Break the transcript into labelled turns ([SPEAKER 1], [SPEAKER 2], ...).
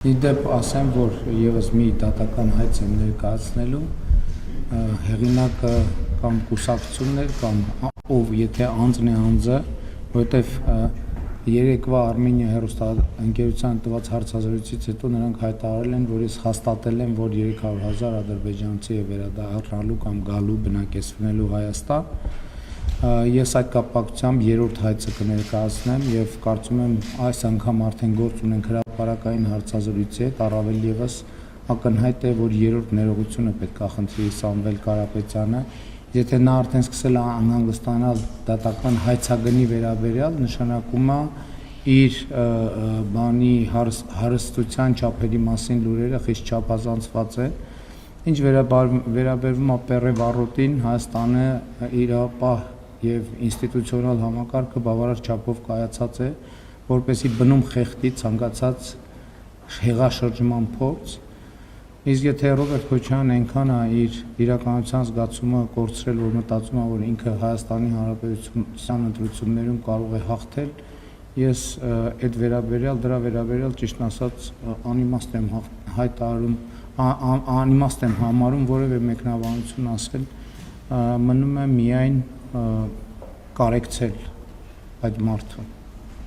[SPEAKER 1] Իդեպ ասեմ, որ եւս մի դատական հայց եմ ներկայացնելու հեղինակը կամ կուսակցություններ կամ ով եթե անձն է անձը, որտեվ երեկվա Արմենիա հեռուստաընկերության տված հարցազրույցից հետո նրանք հայտարարել են, որ ես հաստատել եմ, որ 300,000 ադրբեջանցի է վերադառնալու կամ գալու բնակեցնելու Հայաստան։ Ես այդ կապակցությամբ երրորդ հայցը կներկայացնեմ եւ կարծում եմ այս անգամ արդեն գործ ունենք հրապարակային հարցազրույցի հետ, առավել եւս ակնհայտ է, որ երրորդ ներողությունը պետք է խնդրի Սամվել Կարապետյանը, եթե նա արդեն սկսել է անհանգստանալ դատական հայցագնի վերաբերյալ, նշանակում է իր բանի հարստության չափերի մասին լուրերը խիստ չափազանցված են։ Ինչ վերաբերվում է Պեռև առօրտին, Հայաստանը իր պահ եւ ինստիտուցիոնալ համակարգը բավարար չափով կայացած է, որպեսզի բնում խեղդի ցանկացած հեղաշրջման փորձ, իսկ եթե Ռոբերտ Քոչարյանն այնքան է իր իրականության զգացումը կորցրել, որ մտածում է, որ ինքը Հայաստանի Հանրապետության ընտրություններում կարող է հաղթել, ես այդ դրա վերաբերյալ ճիշտ ասած անիմաստ եմ հայտարարում, անիմաստ եմ համարում որևէ մեկնաբանություն ասել, մնում է միայն կարեկցել այդ մարդուն։